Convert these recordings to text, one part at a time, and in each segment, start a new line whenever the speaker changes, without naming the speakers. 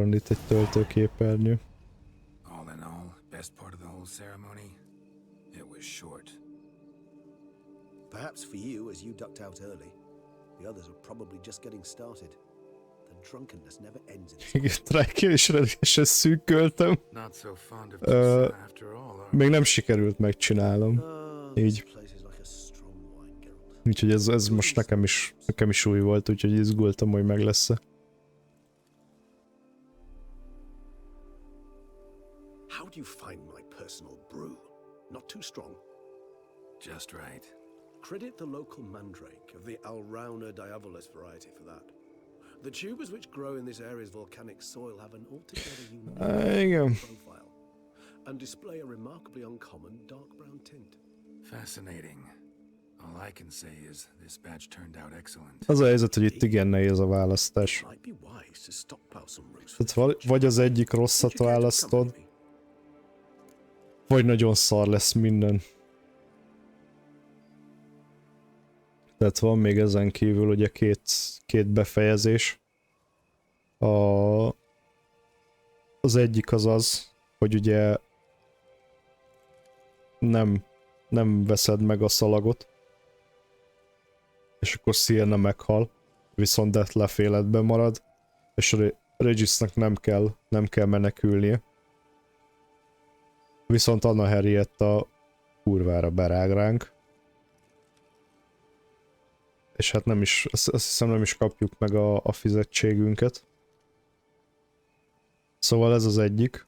van itt egy töltőképernyő.
All in all, best part of the whole ceremony, it was short.
Perhaps for you, as you ducked out early. The others are probably just getting started. The drunkenness never ends in this.
Igen, Trájkén is rendesen szűköltem.
Not so fond of Tucson after all, are
Még nem sikerült megcsinálnom.
This
Így.
place is like a strong wine, Geralt.
Úgyhogy ez most nekem is új volt, úgyhogy izgultam, hogy meg lesz-e.
How do you find my personal brew? Not too strong?
just right.
Credit the local mandrake of the Alrauna diabolus variety for that. The tubers which grow in this area's volcanic soil have an altogether unique profile and display a remarkably uncommon dark brown tint.
Fascinating. All I can say is this batch turned out excellent.
Az a helyzet, hogy itt igen nehéz a választás. Tehát vagy az egyik rosszat választod, vagy nagyon szar lesz minden. Tehát van még ezen kívül ugye két befejezés. Az egyik az, hogy ugye nem veszed meg a szalagot, és akkor Sienna meghal, viszont Detlef életben marad, és a Regisnek nem kell menekülnie. Viszont Anna Henrietta kurvára berág ránk. És hát azt hiszem nem is kapjuk meg a fizetségünket. Szóval ez az egyik.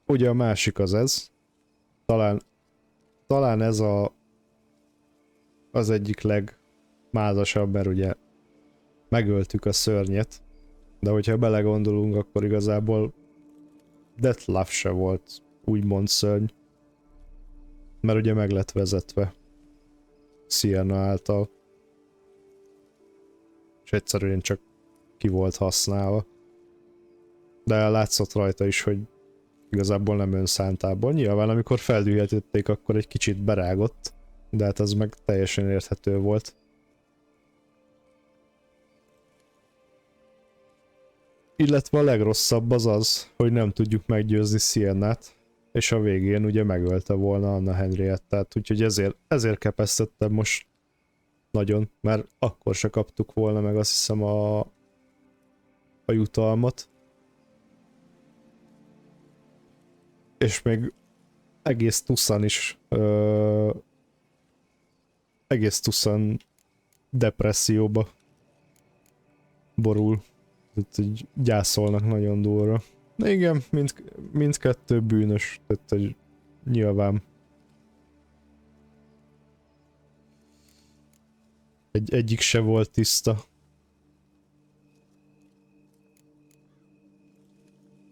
Ugye a másik ez. Talán ez az egyik legmázasabb, mert ugye megöltük a szörnyet. De hogyha belegondolunk, akkor igazából Detlef se volt úgymond szörny. Mert ugye meg lett vezetve Sienna által. És egyszerűen csak ki volt használva. De látszott rajta is, hogy igazából nem önszántából. Nyilván amikor feldühítették, akkor egy kicsit berágott, de hát ez meg teljesen érthető volt. Illetve a legrosszabb az, hogy nem tudjuk meggyőzni Siennát, és a végén ugye megölte volna Anna Henriettát, úgyhogy ezért kepesztettem most nagyon, mert akkor se kaptuk volna meg azt hiszem a jutalmat. És még egész tuszan depresszióba borul. Tehát így gyászolnak nagyon durva. De igen, mindkettő bűnös, tehát hogy nyilván. Egyik se volt tiszta.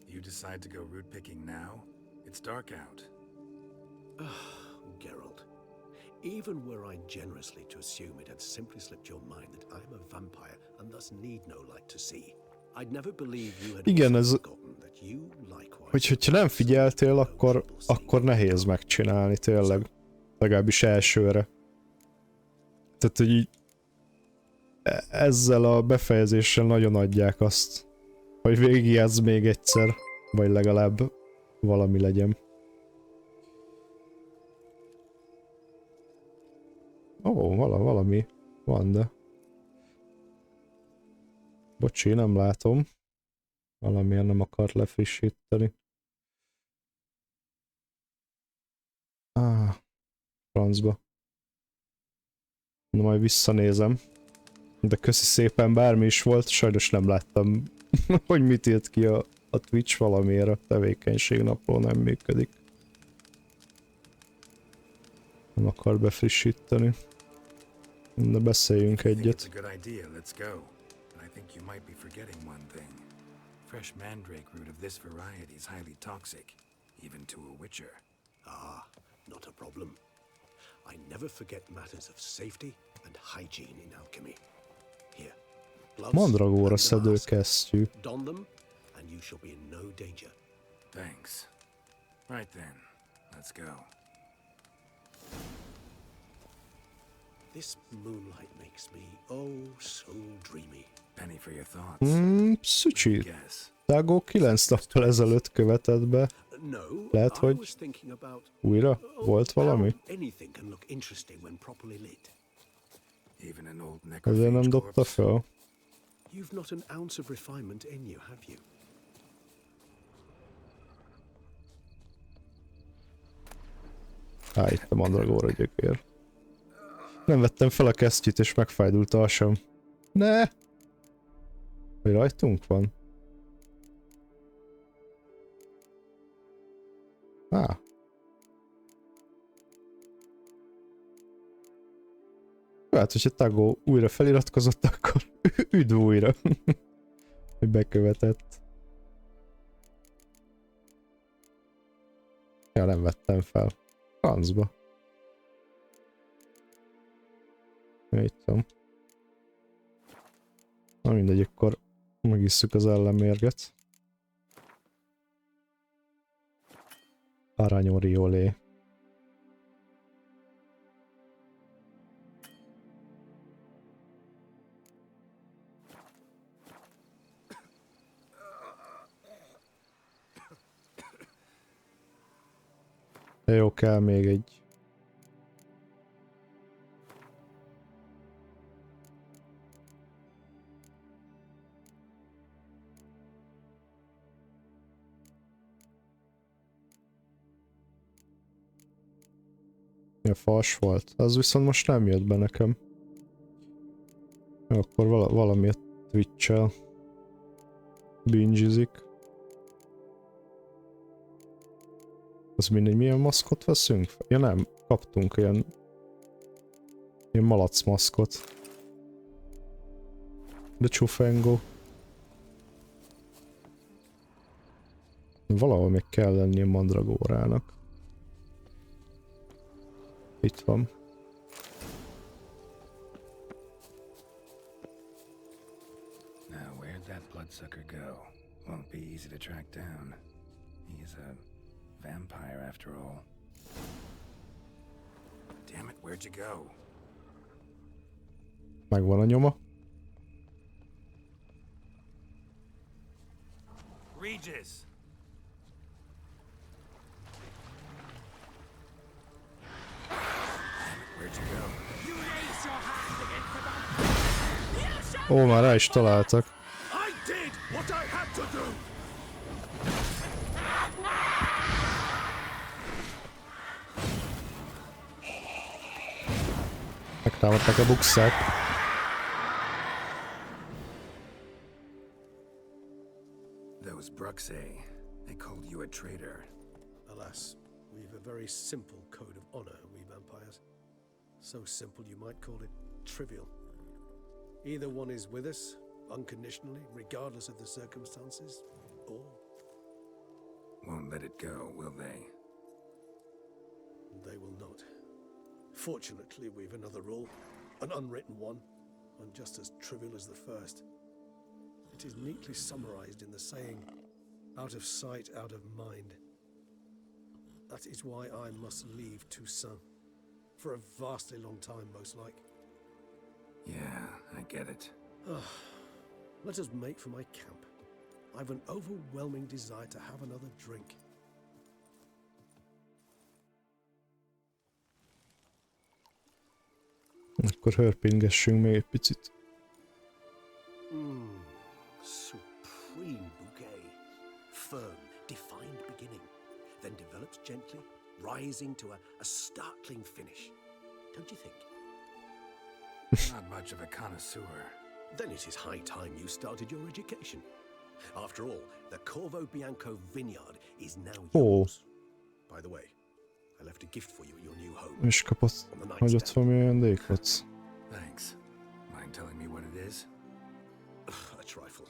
You decide to go root picking now? It's dark out.
Geralt, even were I generously to assume it had simply slipped your mind that I am a vampire and thus need no light to see, I'd never believe you had
igen, ez,
forgotten that you likewise.
hogyha nem figyeltél, akkor nehéz megcsinálni tényleg. Legalábbis elsőre. Tehát, hogy így ezzel a befejezéssel nagyon adják azt, hogy végigjátsz még egyszer, vagy legalább valami legyen. Ó, valami van, de... Bocsi, nem látom. Valamilyen nem akar lefrissíteni. Francba. Na majd visszanézem. De köszi szépen, bármi is volt, sajnos nem láttam, hogy mit írt ki a Twitch, valamiért a tevékenységnapló nem működik. Nem akar befrissíteni. De beszéljünk egyet.
Fresh mandrake root of this variety is highly toxic, even to a witcher.
Not a problem. I never forget matters of safety and hygiene in alchemy. Here, gloves
Mandragóra
and a
szedő
mask.
kesztyű.
Don them, and you shall be in no danger.
Thanks. Right then, let's go.
This moonlight makes me oh so dreamy.
Penny for your thoughts.
Szücsi.
Guess.
Tágó 9 nappal ezelőtt követett be.
No,
Lehet,
I
hogy
was thinking about
újra volt valami?
how anything can look interesting when properly lit.
Even an old
Ezért nem
necrophage
dobta
corpse.
fel.
You've not an ounce of refinement in you, have you?
Itt a mandragóra gyökér. Nem vettem fel a kesztyűt és megfájdult a hasam. Ne! Hogy rajtunk van? Hát, hogyha Tagó újra feliratkozott, akkor üdv újra. Hogy bekövetett. Ja, nem vettem fel. Francba. Itt van. Na mindegy, akkor megisszük az ellenmérget. Aranyoriolé. De jó, kell még egy. Ja, fals volt. Az viszont most nem jött be nekem. Jó, akkor valami a Twitch-el binge-izik. Az mindegy, milyen maszkot veszünk? Ja nem, kaptunk ilyen malac maszkot. De csufengó. Valahol még kell lennie mandragórának. Itt van.
Now, where'd that bloodsucker go? Won't be easy to track down. He's a vampire after all. Damn it, where'd you go?
Megvan a nyoma.
Regis! Where'd you go?
Ó, már rá is találtak.
I did what I had to do.
Megtámadták a bukszát.
Those Bruxay, they called you a traitor.
Alas, we've a very simple code of honor, we vampires. So simple you might call it trivial. Either one is with us, unconditionally, regardless of the circumstances, or
Won't let it go, will they?
they will not. Fortunately, we've another rule, an unwritten one, and just as trivial as the first. It is neatly summarized in the saying, out of sight, out of mind. That is why I must leave Toussaint. For a vastly long time, most like.
Yeah, I get it.
Let us make for my camp. I've an overwhelming desire to have another drink.
Akkor hörpingessünk még egy picit.
Supreme bouquet. Firm, defined beginning. Then develops gently, rising to a startling finish. Don't you think?
Not much of a connoisseur.
Then it is high time you started your education. After all, the Corvo Bianco vineyard is now yours. By the way, I left a gift for you at your new home.
És kapott, hogy ott valami ajándékot.
Thanks. Mind telling me what it is?
A trifle.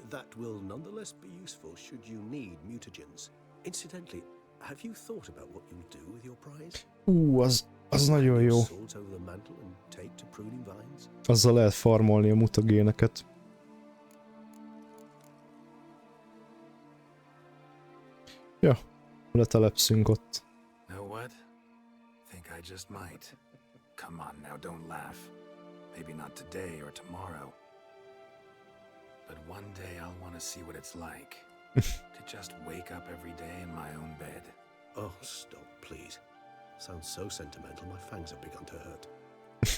That will nonetheless be useful should you need mutagens. Incidentally, have you thought about what you'll do with your prize?
Az nagyon jó.
Salt over the mantle and take to pruning vines?
Azzal lehet farmolni a mutagéneket. Ja, letelepszünk ott.
Know what? Think I just might. Come on now, don't laugh. Maybe not today or tomorrow. But one day I'll want to see what it's like to just wake up every day in my own bed.
Oh, stop, please. Sounds so sentimental, my fangs have begun to hurt.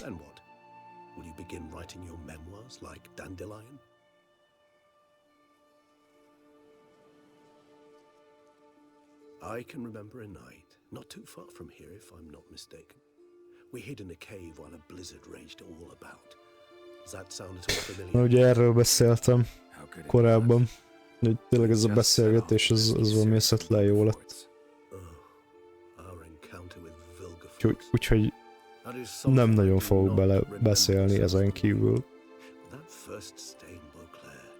Then what? Will you begin writing your memoirs like Dandelion? I can remember a night, not too far from here if I'm not mistaken. We hid in a cave while a blizzard raged all about. Does that sound at all familiar?
Ugye erről beszéltem
How could it
korábban,
not?
hogy tényleg ez a beszélgetés, ez valami összetlen jó lett.
Our encounter with
Úgyhogy nem nagyon fogok bele beszélni ezen kívül.
That first stay in Beauclair,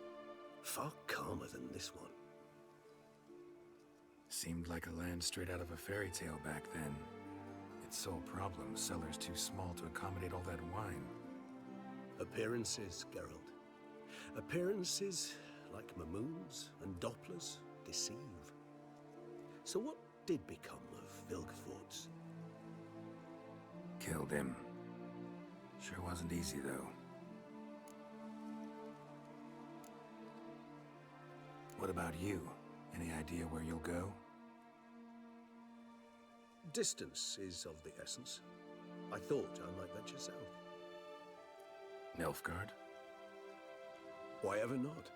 far calmer than this one.
Seemed like a land straight out of a fairy tale back then. Its sole problem, cellars too small to accommodate all that wine.
Appearances, Geralt. Appearances, like Mamoons and Dopplers, deceive. So what did become of Vilgefortz?
Killed him. Sure wasn't easy, though. What about you? Any idea where you'll go?
Distance is of the essence. I thought I might venture south.
Nilfgaard?
Why ever not?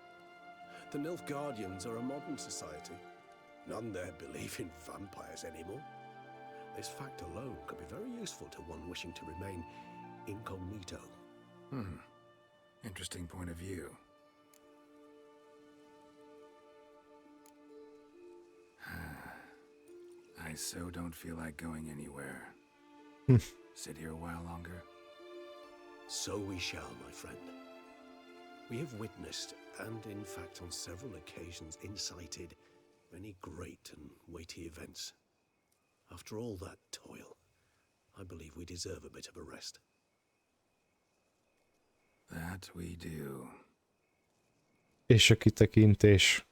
The Nilfgaardians are a modern society. None there believe in vampires anymore. This fact alone could be very useful to one wishing to remain incognito.
Interesting point of view. I so don't feel like going anywhere. Sit here a while longer?
So we shall, my friend. We have witnessed, and in fact on several occasions incited, many great and weighty events. After all that toil, I believe we deserve a bit of a rest.
That we do.
És a kitekintés.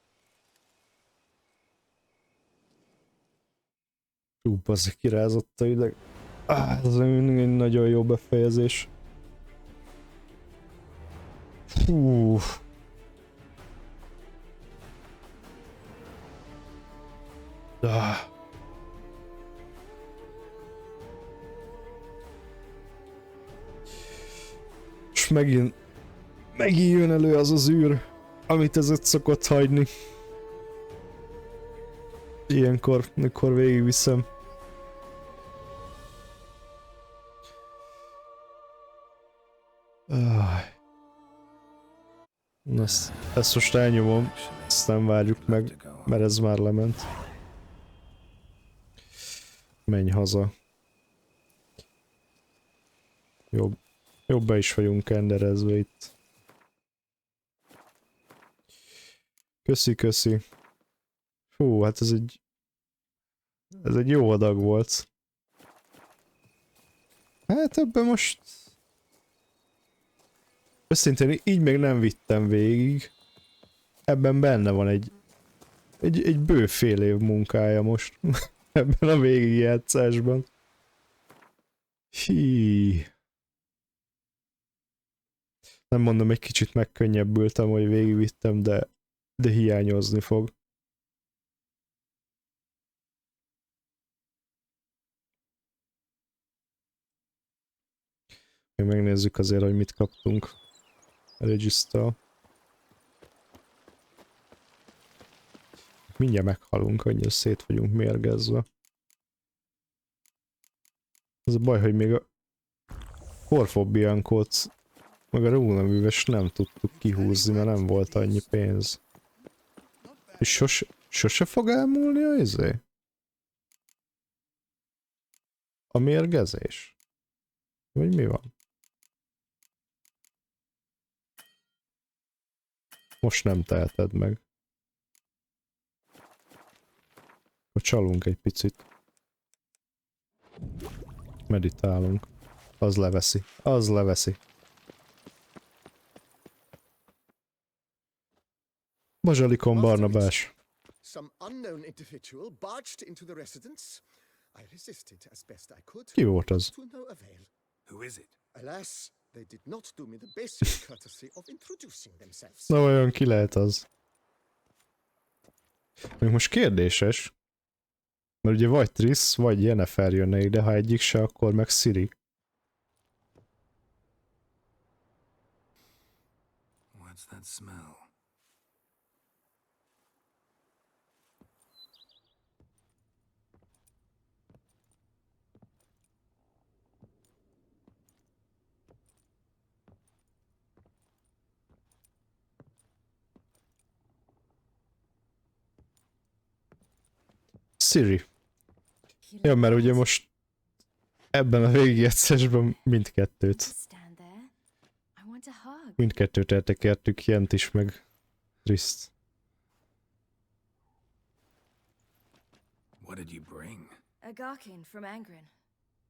Bazzeg, kirázott a ideg. Ez mindig egy nagyon jó befejezés. Hú. És megint jön elő az az űr, amit ez ott szokott hagyni. Ilyenkor, mikor végigviszem. Ezt most elnyomom, ezt nem várjuk meg, mert ez már lement. Menj haza. Jobb be is vagyunk kenderezve itt. Köszi. Hú, hát ez egy jó adag volt. Hát ebben most... Őszintén így még nem vittem végig. Ebben benne van egy bő fél év munkája most. Ebben a végigjátszásban. Hí. Nem mondom, egy kicsit megkönnyebbültem, hogy végigvittem, de hiányozni fog. Megnézzük azért, hogy mit kaptunk a Register. Mindjárt meghalunk, annyira szét vagyunk mérgezve. Ez a baj, hogy még a Corfobiankot meg a rúnaműves nem tudtuk kihúzni, mert nem volt annyi pénz. És sose fog elmúlni a izé? A mérgezés? Vagy mi van? Most nem teheted meg. Akkor csalunk egy picit. Meditálunk. Az leveszi. Bazsalikon Barnabás.
Some unknown individual barged into the residence. I resisted as best I could.
Ki volt az?
To no avail.
Who is it?
Alas, they did not do me the basic courtesy of introducing themselves.
Na vajon ki lehet az? Még most kérdéses. Mert ugye vagy Triss, vagy Yennefer jönne ide, ha egyik se, akkor meg Ciri.
What's that smell?
Ciri. Ja, mert ugye most ebben a végigjegyzésben mindkettőt. Mindkettőt eltekertük, Jent is, meg Triszt.
What did you bring?
A Garkin from Angren.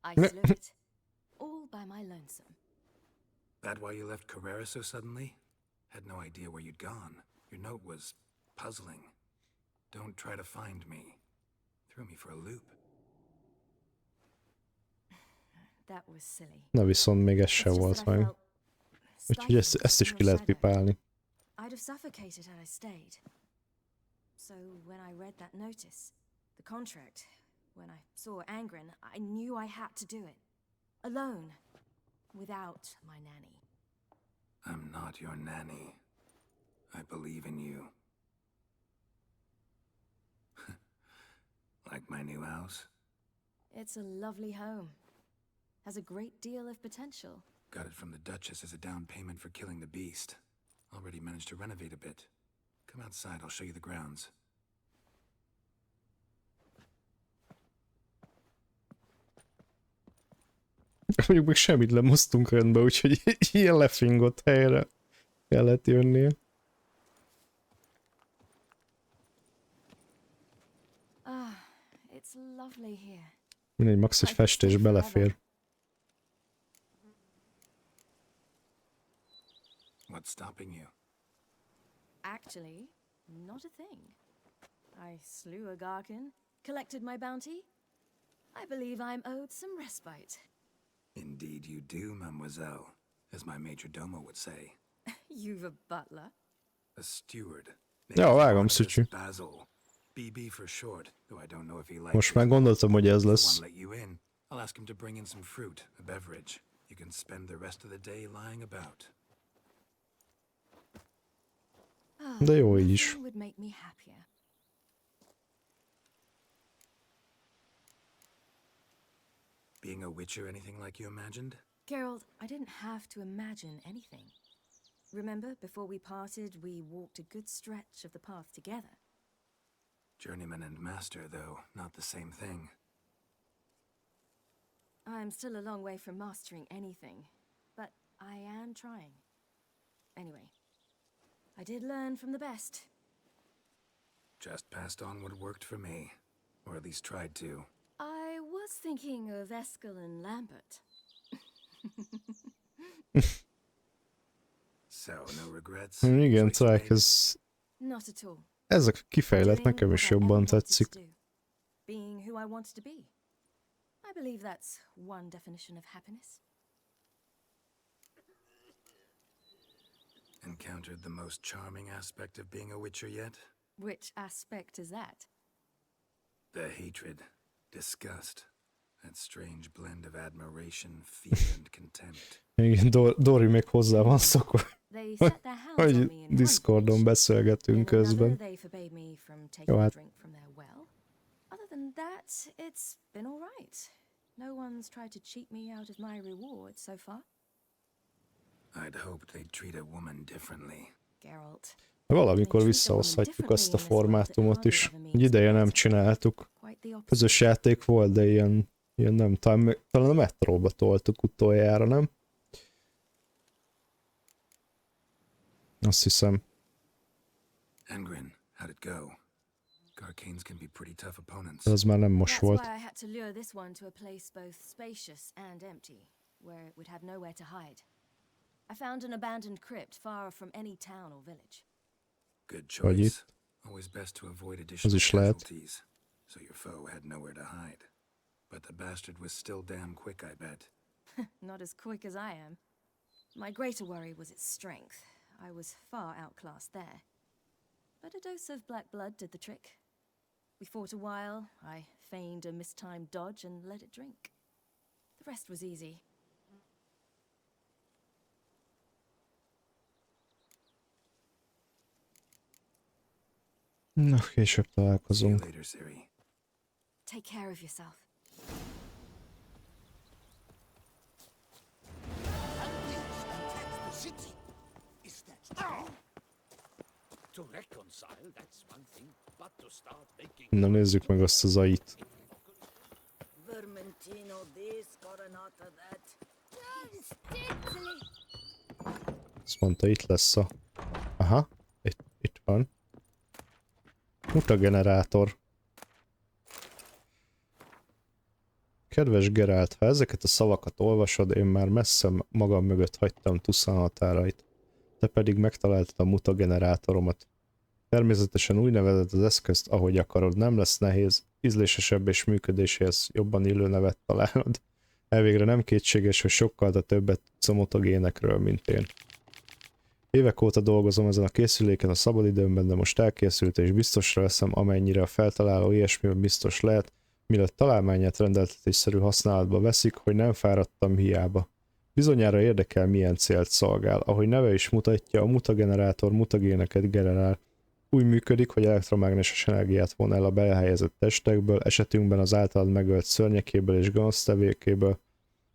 I slew it. All by my lonesome.
That why you left Carrera so suddenly? Had no idea where you'd gone. Your note was puzzling. Don't try to find me. Threw me for a loop.
That was silly.
Na viszont még ez se volt meg. Úgyhogy ezt is ki lehet pipálni.
I'd have suffocated had I stayed. So when I read that notice, the contract, when I saw Angren, I knew I had to do it. Alone. Without my nanny.
I'm not your nanny. I believe in you. Like my new house?
It's a lovely home. Has a great deal of potential.
Got it from the Duchess as a down payment for killing the beast. Already managed to renovate a bit. Come outside, I'll show you the grounds.
Mondjuk még semmit nem hoztunk rendbe, úgyhogy ilyen lefingott helyre kellett jönnie.
Ah, it's lovely here.
Mindegy, max egy festés belefér.
What's stopping you?
Actually, not a thing. I slew a Garkin, collected my bounty. I believe I'm owed some respite.
Indeed you do, mademoiselle, as my major domo would say.
You've a butler?
A steward.
Ja, vágom, Szücsű.
Basil. BB for short, though I don't know if he likes
Most már gondoltam, hogy ez lesz.
let you in. I'll ask him to bring in some fruit, a beverage. You can spend the rest of the day lying about.
De jó így is.
Would make me happier.
Being a witcher anything like you imagined?
Geralt, I didn't have to imagine anything. Remember, before we parted, we walked a good stretch of the path together.
Journeyman and master, though, not the same thing.
I'm still a long way from mastering anything, but I am trying. Anyway, I did learn from the best.
Just passed on what worked for me. Or at least tried to.
I was thinking of Eskel and Lambert.
So, no regrets?
Igen, Trike,
Not at all.
ez a kifejlet nekem is jobban tetszik.
Being who I wanted to be. I believe that's one definition of happiness.
Encountered the most charming aspect of being a witcher yet?
Which aspect is that?
The hatred, disgust, that strange blend of admiration, fear and contempt.
Igen, Dori még hozzá van szokva,
They set their hounds on me
hogy
in
Discordon
one village.
beszélgetünk
In another,
közben.
they forbade me from taking
Jó,
a
hát
drink from their well. Other than that, it's been all right. No one's tried to cheat me out of my reward so far.
I'd hoped they'd treat a woman differently.
Geralt.
Valamikor visszahozhatjuk azt a formátumot is. Egy ideje nem csináltuk. Közös játék volt, de ilyen nem, talán a metróba toltuk utoljára, nem? Azt hiszem.
Angren, how'd it go? Garcanes can be pretty tough opponents.
Ez már nem most
That's
volt.
why I had to lure this one to a place both spacious and empty, where it would have nowhere to hide. I found an abandoned crypt far from any town or village.
Good
Vagy
choice.
itt.
Always best to avoid additional
is lehet.
casualties, so your foe had nowhere to hide. But the bastard was still damn quick, I bet.
Not as quick as I am. My greater worry was its strength. I was far outclassed there. But a dose of black blood did the trick. We fought a while, I feigned a mistimed dodge and let it drink. The rest was easy.
Na, később
See you
találkozunk.
later, Siri.
Take care of yourself.
To reconcile, that's one thing, but to start making
Na, nézzük meg azt az ait.
Vermentino this, coronata that.
Azt mondta, itt lesz a... Aha, itt van. Mutagenerátor. Kedves Geralt, ha ezeket a szavakat olvasod, én már messze magam mögött hagytam Tucson határait. Te pedig megtaláltad a mutagenerátoromat. Természetesen úgy nevezed az eszközt, ahogy akarod, nem lesz nehéz, ízlésesebb és működéséhez jobban illő nevet találod. Elvégre nem kétséges, hogy sokkal többet tudsz a mutagénekről, mint én. Évek óta dolgozom ezen a készüléken a szabadidőmben, de most elkészült és biztosra veszem, amennyire a feltaláló ilyesmiben biztos lehet, mielőtt találmányát rendeltetésszerű használatba veszik, hogy nem fáradtam hiába. Bizonyára érdekel, milyen célt szolgál. Ahogy neve is mutatja, a mutagenerátor mutagéneket generál. Úgy működik, hogy elektromágneses energiát von el a belehelyezett testekből, esetünkben az általad megölt szörnyekéből és gonosztevékéből,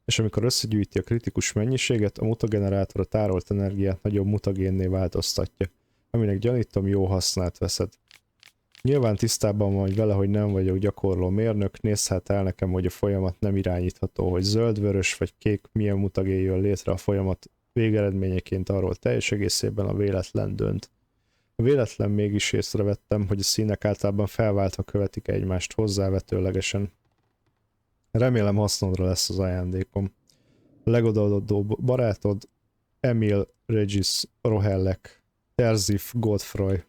és amikor összegyűjti a kritikus mennyiséget, a mutagenerátor a tárolt energiát nagyobb mutagénné változtatja, aminek gyanítom jó hasznát veszed. Nyilván tisztában vagy vele, hogy nem vagyok gyakorló mérnök, nézz hát el nekem, hogy a folyamat nem irányítható, hogy zöld, vörös vagy kék milyen mutagén jön létre a folyamat végeredményeként, arról teljes egészében a véletlen dönt. A véletlen mégis észrevettem, hogy a színek általában felváltva követik egymást hozzávetőlegesen. Remélem hasznodra lesz az ajándékom. A legodaadó barátod Emil Regis Rohellek, Terzif Godfroy.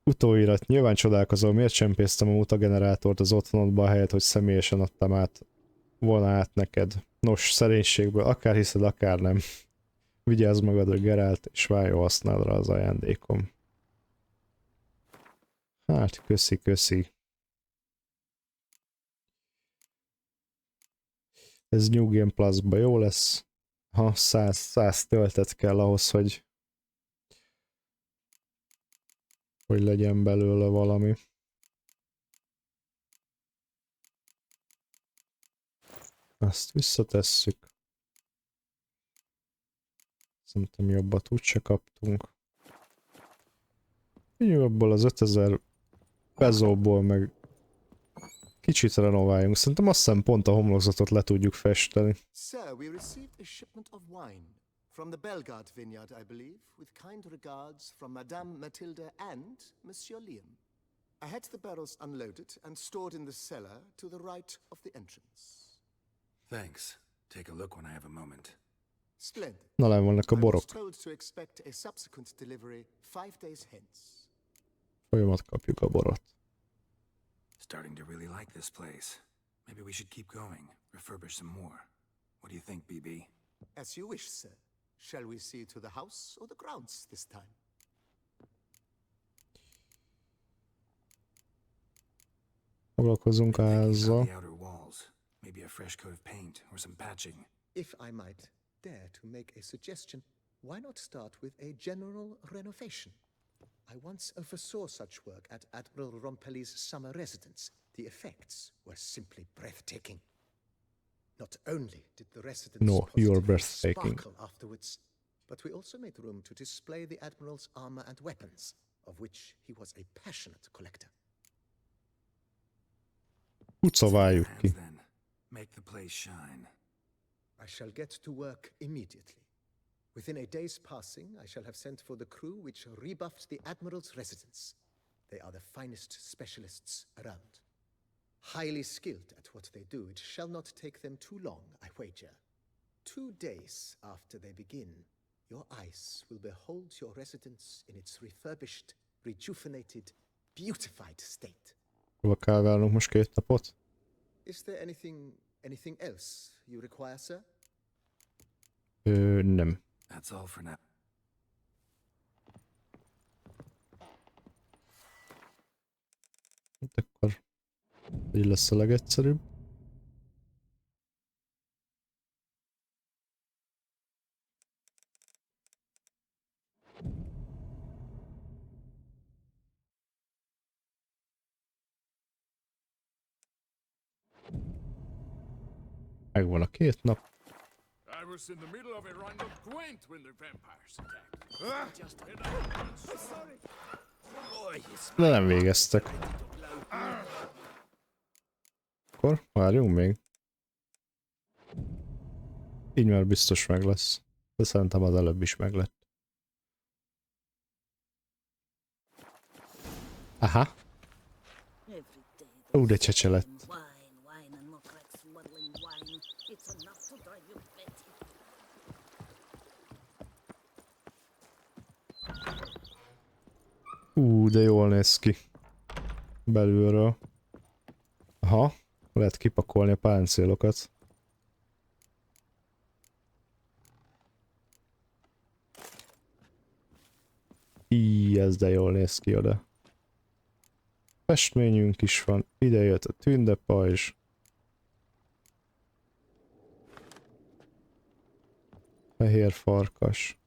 Utóirat, nyilván csodálkozol, miért csempésztem a mutagenerátort az otthonodba, ahelyett, hogy személyesen adtam volna át neked. Nos, szerénységből, akár hiszed, akár nem. Vigyázz magadra, Geralt, és váljon használra az ajándékom. Hát, köszi. Ez New Game Plus-ba jó lesz. Ha 100 töltet kell ahhoz, hogy legyen belőle valami. Azt visszatesszük. Szerintem jobbat úgyse kaptunk. Abból az 5000 pezóból meg kicsit renováljunk. Szerintem azt hiszem pont a homlokzatot le tudjuk festeni.
Sir, we received a shipment of wine from the Belgard vineyard, I believe, with kind regards from Madame Matilda and Monsieur Liam. I had the barrels unloaded and stored in the cellar to the right of the entrance.
Thanks. Take a look when I have a moment.
Splendid.
Na, le vannak a
I was
borok.
told to expect a subsequent delivery 5 days hence.
Folyamat kapjuk a borot.
Starting to really like this place. Maybe we should keep going. Refurbish some more. What do you think, BB?
As you wish, sir. Shall we see to the house or the grounds this time?
Foglalkozunk
Thinking about
azzal.
the outer walls. Maybe a fresh coat of paint or some patching.
If I might dare to make a suggestion, why not start with a general renovation? I once oversaw such work at Admiral Rompelli's summer residence. The effects were simply breathtaking. Not only did the residence
No, you're
positively
breathtaking.
sparkle afterwards, but we also made room to display the Admiral's armor and weapons, of which he was a passionate collector.
Pucováljuk ki.
Then make the place shine.
I shall get to work immediately. Within a day's passing, I shall have sent for the crew which rebuffed the Admiral's residence. They are the finest specialists around. Highly skilled at what they do, it shall not take them too long, I wager. 2 days after they begin, your eyes will behold your residence in its refurbished, rejuvenated, beautified state.
Hova kell várnunk most 2 napot?
Is there anything Anything else you require, sir?
Nem.
That's all for now.
Hát akkor így lesz a legegyszerűbb. Megvan a 2 nap.
I was in the middle of a round of Gwent when the vampires attacked.
De nem végeztek. Akkor várjunk még. Így már biztos meg lesz. De szerintem az előbb is meg lett. Aha. De csecse lett.
Wine and more crack smuggling wine. It's enough to drive you batty.
De jól néz ki. Belülről. Aha. Lehet kipakolni a páncélokat. Ez de jól néz ki oda. Festményünk is van. Ide jött a tündepajzs. Fehér farkas.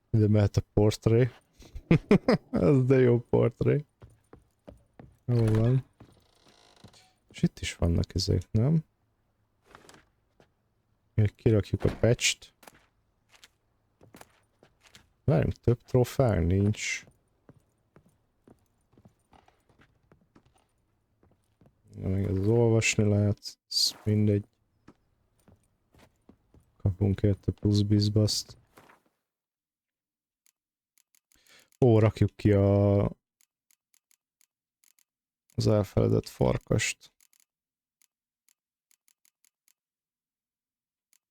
Ide mehet a portré. Ez de jó portré. Jó van. És itt is vannak ezek, nem? Még kirakjuk a patcht. Várjunk, több trófánk nincs. Még ez olvasni lehet, ez mindegy. Kapunk érte plusz bizbaszt. Rakjuk ki az elfeledett farkast.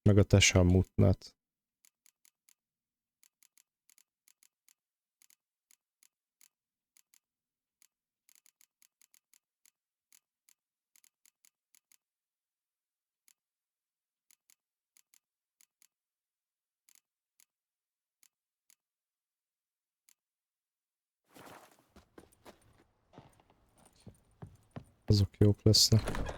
Meg a tesammutnát. Azok jók lesznek.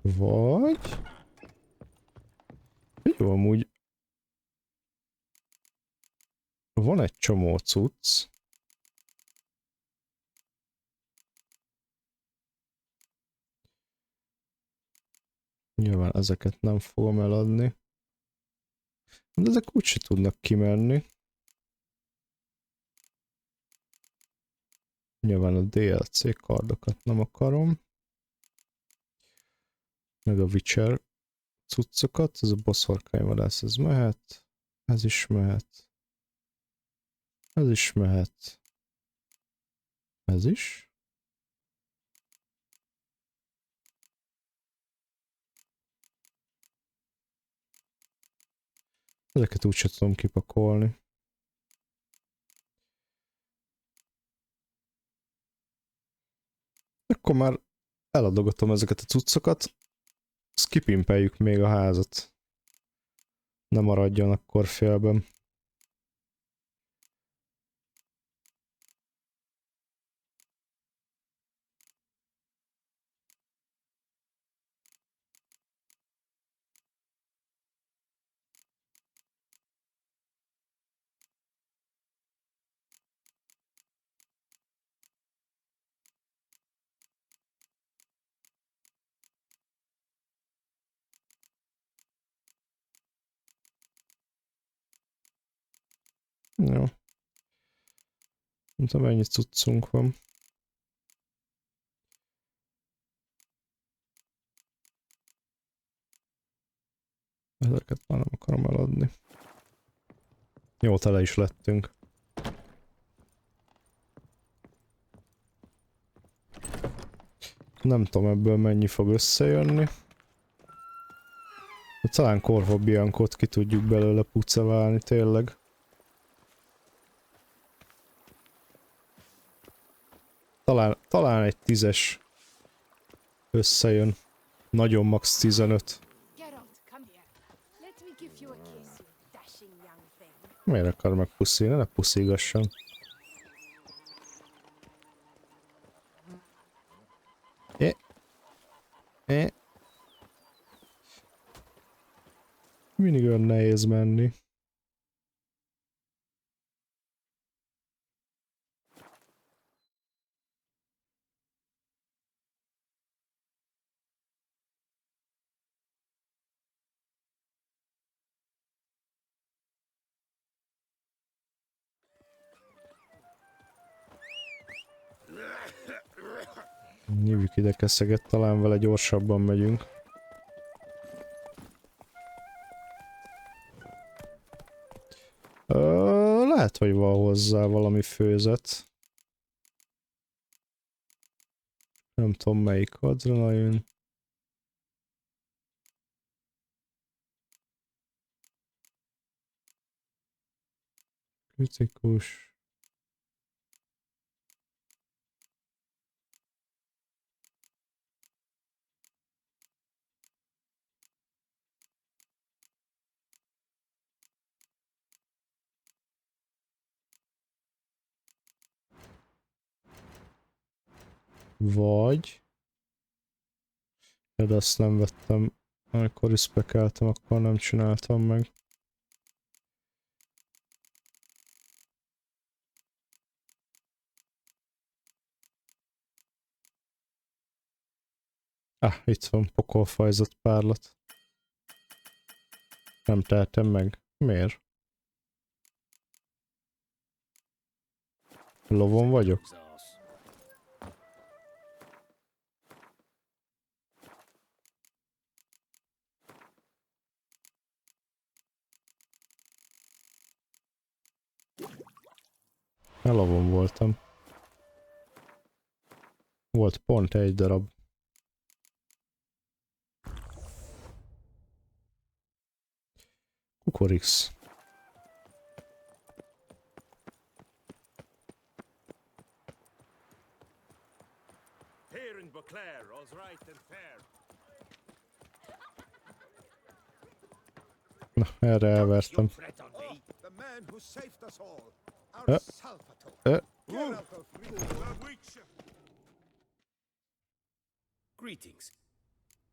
Vagy... Jó, amúgy... Van egy csomó cucc. Nyilván ezeket nem fogom eladni. De ezek úgyse tudnak kimenni. Nyilván a DLC kardokat nem akarom. Meg a Witcher cuccokat. Ez a boszorkányvadász, ez mehet. Ez is mehet. Ez is mehet. Ez is. Ezeket úgyse tudom kipakolni. Akkor már eladogatom ezeket a cuccokat. Skipimpeljük még a házat. Ne maradjon akkor félben. Jó. Nem tudom, mennyi cuccunk van. Ezeket már nem akarom eladni. Jó, tele is lettünk. Nem tudom ebből mennyi fog összejönni. De talán korhobbiankot ki tudjuk belőle puceválni tényleg. Talán egy 10-es összejön. Nagyon max 15. Miért akar meg puszilni? Ne puszilgasson. Mindig olyan nehéz menni. Nyívjuk ide keszeget, talán vele gyorsabban megyünk. Lehet, hogy van hozzá valami főzet. Nem tudom melyik adrenalin. Kritikus. Vagy... De azt nem vettem, amikor respekeltem, akkor nem csináltam meg. Itt van pokolfajzott párlat. Nem tehetem meg. Miért? Lovon vagyok? Lovon voltam. Volt pont egy darab. Kukorix. Na, erre elvertem.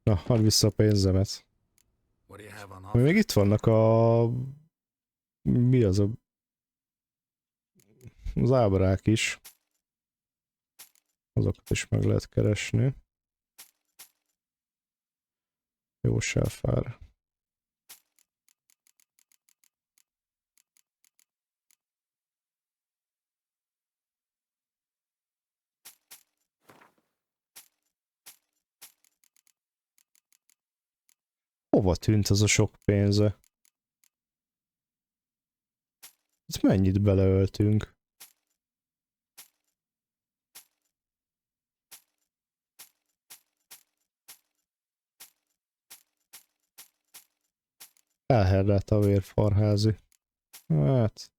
Na, add vissza a pénzemet. Még itt vannak a... Mi az a... Az ábrák is. Azokat is meg lehet keresni. Jó selfár. Hova tűnt az a sok pénze? Itt mennyit beleöltünk? Elherdelt a vérfarházi. Hát...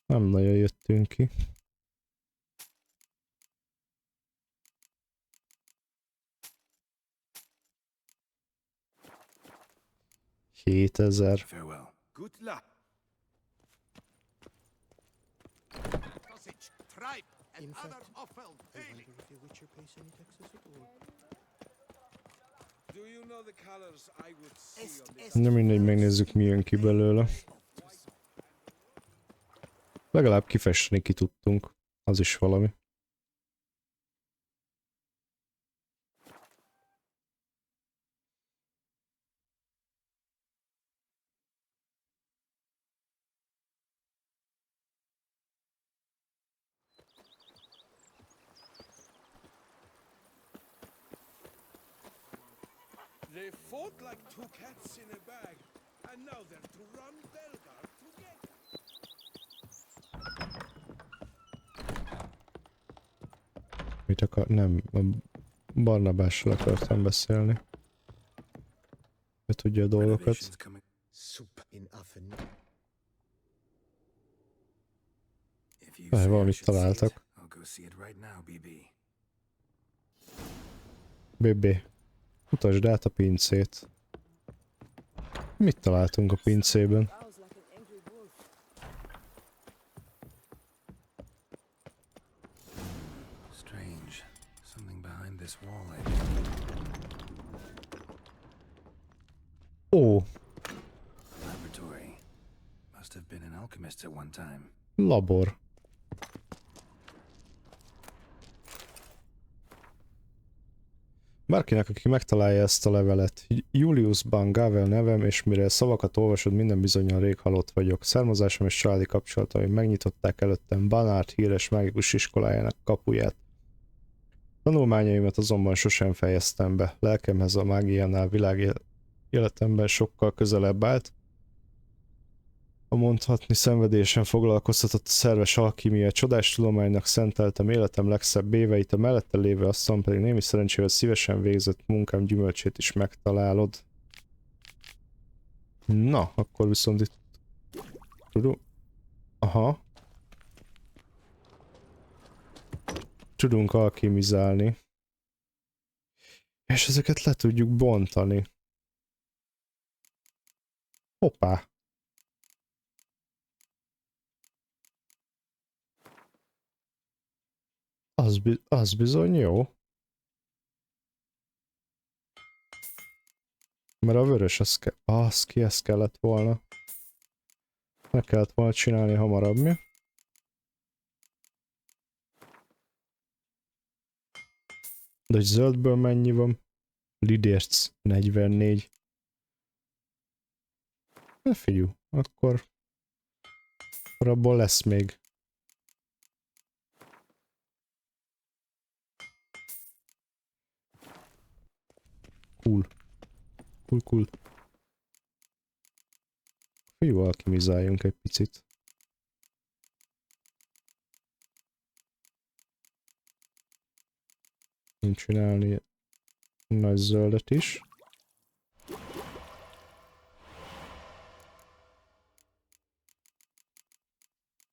Nem nagyon jöttünk ki. $7000.
Good luck.
In fact, I wonder if your Witcher pays any taxes at all.
Do you know the colors I would see on this?
Nem mindegy, megnézzük mi jön ki belőle. Legalább kifesteni ki tudtunk. Az is valami.
They fought like two cats in a bag, and now they're to run Belgard together.
Mit akar? Nem, a Barnabással akartam beszélni. Ő tudja a dolgokat.
Renovations coming.
Soup in oven.
If you say I
Valamit
should see it,
találtak.
I'll go see it right now, BB.
Bébé, mutasd át a pincét. Mit találtunk a pincében?
Strange. Something behind this wall, I think.
Ó,
Laboratory. Must have been an alchemist at one time.
labor. Bárkinek, aki megtalálja ezt a levelet, Juliusban Gavel nevem, és mire szavakat olvasod, minden bizonnyal rég halott vagyok. Származásom és családi kapcsolataim megnyitották előttem Banart híres mágikus iskolájának kapuját. Tanulmányaimat azonban sosem fejeztem be. Lelkemhez a mágiánál világéletemben sokkal közelebb állt. A mondhatni szenvedélyesen foglalkoztatott a szerves alkímia, csodás tudománynak szenteltem életem legszebb éveit, a mellette lévő asztalon pedig némi szerencsével szívesen végzett munkám gyümölcsét is megtalálod. Na, akkor viszont itt... Aha. Tudunk alkimizálni. És ezeket le tudjuk bontani. Hoppá. Az bizony jó. Mert a vörös az ki ezt kellett volna. Meg kellett volna csinálni hamarabb, mi? De hogy zöldből mennyi van? Lidérc 44. Na figyelj, akkor abból lesz még. Cool. Jó, alkimizáljunk egy picit. Csinálni nagy zöldet is.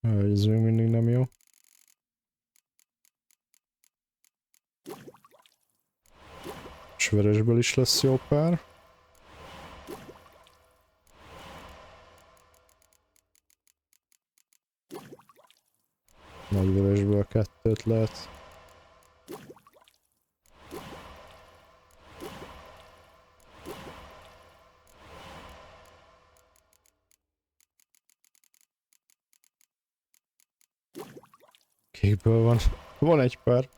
Ez még mindig nem jó. És vörösből is lesz jó pár. Nagy vörösből 2 lehet. Kékből van. Van egy pár.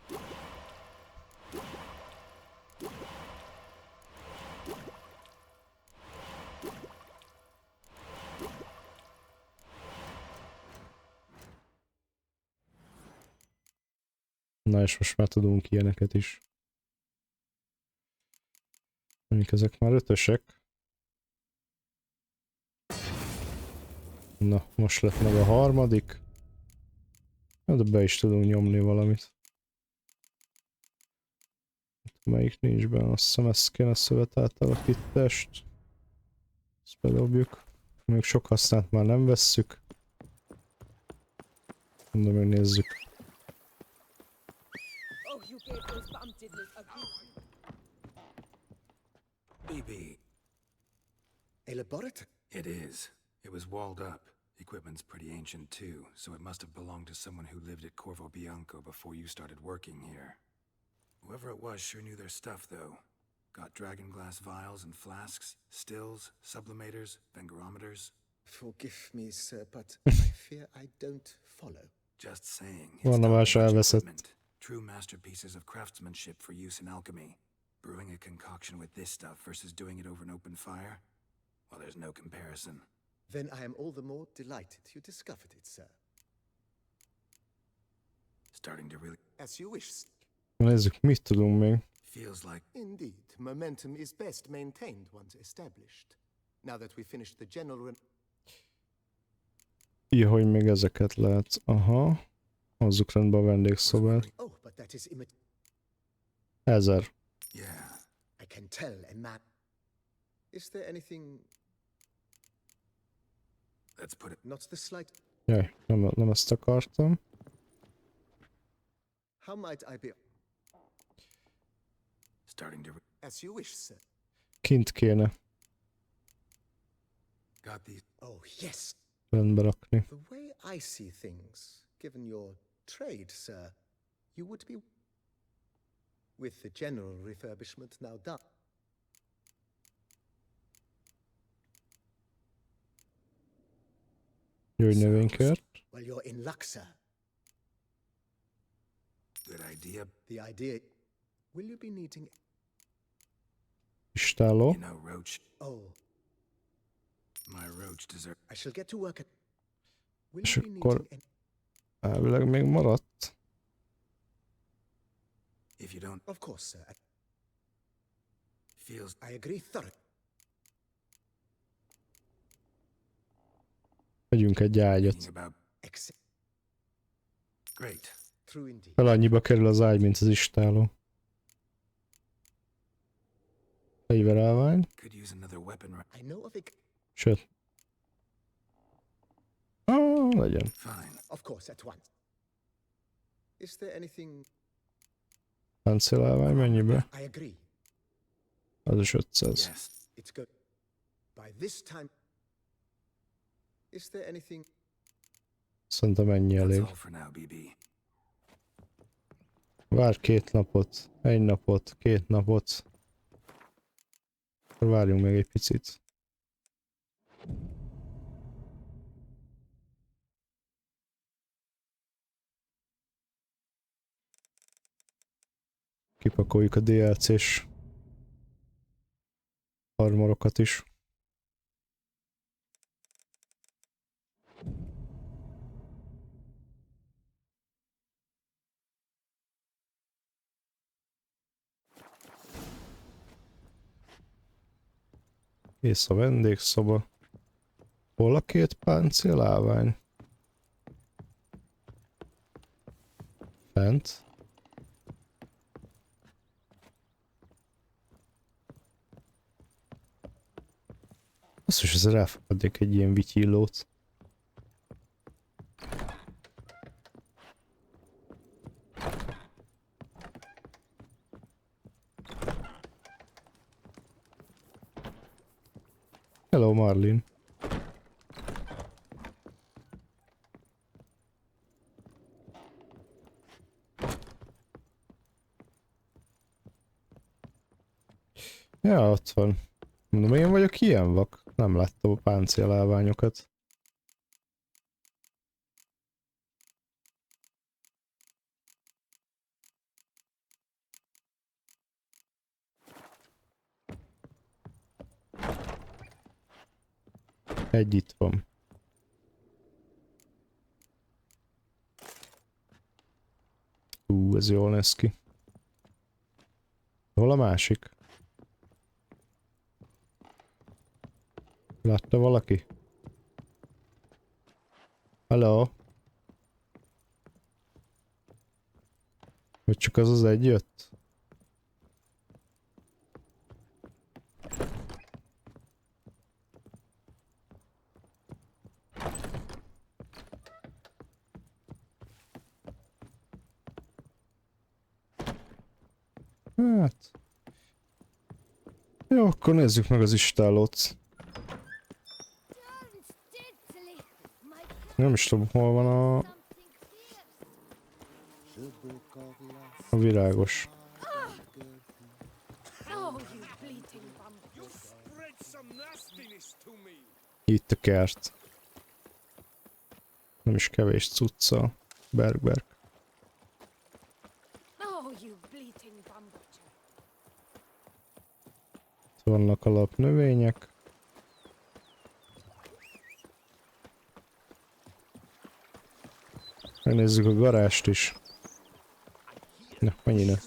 Na és most már tudunk ilyeneket is. Mondjuk ezek már 5-ösek. Na, most lett meg a harmadik. De be is tudunk nyomni valamit. Melyik nincs benne, azt hiszem ezt kéne szövet átalakítást. Ezt bedobjuk. Még sok használt már nem vesszük. De megnézzük.
BB.
A laboratory?
It is. It was walled up. Equipment's pretty ancient too, so it must have belonged to someone who lived at Corvo Bianco before you started working here. Whoever it was sure knew their stuff though. Got dragon glass vials and flasks, stills, sublimators, vengerometers.
Forgive me, sir, but I fear I don't follow.
Just saying. It's
Van a
top-notch
más elveszett.
equipment. True masterpieces of craftsmanship for use in alchemy. Brewing a concoction with this stuff versus doing it over an open fire? Well, there's no comparison.
Then I am all the more delighted you discovered it, sir.
Starting to really...
As you wish.
Nézzük, mit tudunk még.
Feels like
Indeed, momentum is best maintained once established. Now that we finished the general
Ja, hogy még ezeket lehet. Aha. Hozzuk rendbe a vendégszobát.
Oh, but that is
1000.
yeah.
I can tell a map. Is there anything
Let's put it.
not the slight?
Jaj, nem ezt akartam.
How might I be?
Starting to.
As you wish, sir.
Kint kéne
Got these.
Oh, yes.
rendbe rakni.
The way I see things, given your trade, sir, you would be with the general refurbishment now done.
Jöjj növénykert.
Well, you're in luck, sir.
Good idea.
The idea. Will you be needing?
Istáló.
You know, Roach.
Oh,
My Roach deserves.
I shall get to work at. Will
És
you be
akkor
needing?
elvileg még maradt.
If you don't.
Of course, sir.
Feels.
I agree thoroughly.
Vegyünk egy ágyat.
Thinking about. Great.
True indeed.
Fel annyiba kerül az ágy, mint az istáló. Fegyverelvány.
Could use another weapon.
I know of a.
Sőt. Legyen.
Fine.
Of course, at once. Is there anything?
Páncélelvány mennyibe?
I agree.
Az is 500.
Yes.
It's good. By this time. Is there anything?
Szerintem ennyi
That's
elég.
all for now, BB.
Várj 2 napot, 1 napot, 2 napot. Akkor várjunk még egy picit. Kipakoljuk a DLC-s armorokat is. Kész a vendégszoba. Hol a 2 páncélálvány? Fent. Azt is ezzel elfogadnék egy ilyen vityillót. Hello, Marlin. Ja, ott van. Mondom, én vagyok ilyen vak. Nem láttam a páncélálványokat. Egy itt van. Ez jól néz ki. Hol a másik? Látta valaki? Hello? Vagy csak az egy jött? Hát... Jó, akkor nézzük meg az istálót. Nem is tudom, hol van a virágos. Itt a kert. Nem is kevés cucca. Berg. Vannak alapnövények. Megnézzük a garást is. Na, menj ide.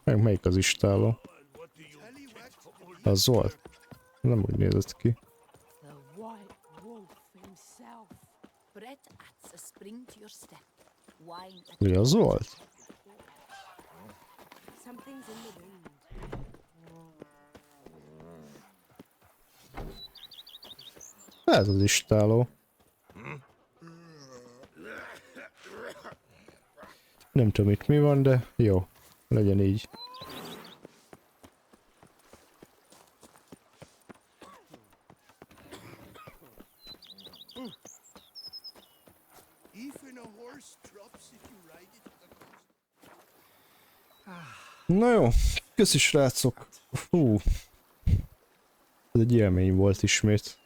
Melyik az istáló? Az volt? Nem úgy nézett ki.
The white wolf himself. Brett adds a spring to your step. Wine at
Mi az volt?
Something's in the wind.
Ez az istáló. Nem tudom itt mi van, de jó. Legyen így. Na jó, köszi srácok. Fú. Ez egy élmény volt ismét.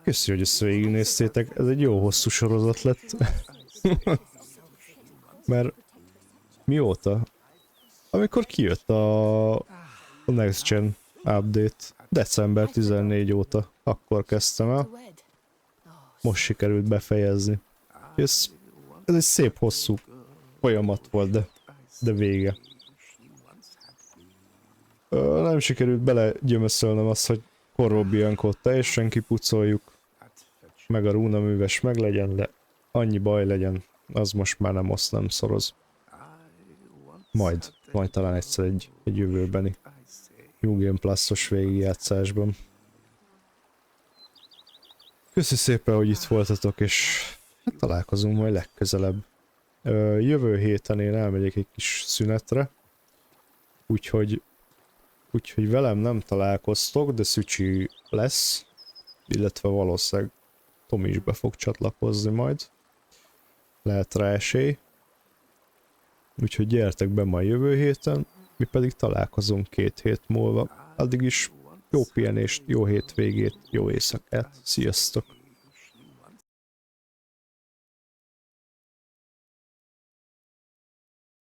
Köszi, hogy ezt végignéztétek. Ez egy jó hosszú sorozat lett. Mert mióta? Amikor kijött a Next Gen update. December 14 óta. Akkor kezdtem el. Most sikerült befejezni. Ez egy szép hosszú folyamat volt, de vége. Nem sikerült belegyömöszölnöm azt, hogy Corvo Biancót teljesen kipucoljuk, meg a rúnaműves meglegyen, de annyi baj legyen, az most már nem oszt, nem szoroz. Majd talán egyszer egy jövőbeni New Game Plus-os végigjátszásban. Köszi szépen, hogy itt voltatok, és találkozunk majd legközelebb. Jövő héten én elmegyek egy kis szünetre, úgyhogy velem nem találkoztok, de Szücsi lesz, illetve valószínűleg Tomi is be fog csatlakozni majd. Lehet rá esély. Úgyhogy gyertek be majd jövő héten, mi pedig találkozunk 2 hét múlva. Addig is jó pihenést, jó hétvégét, jó éjszakát, sziasztok!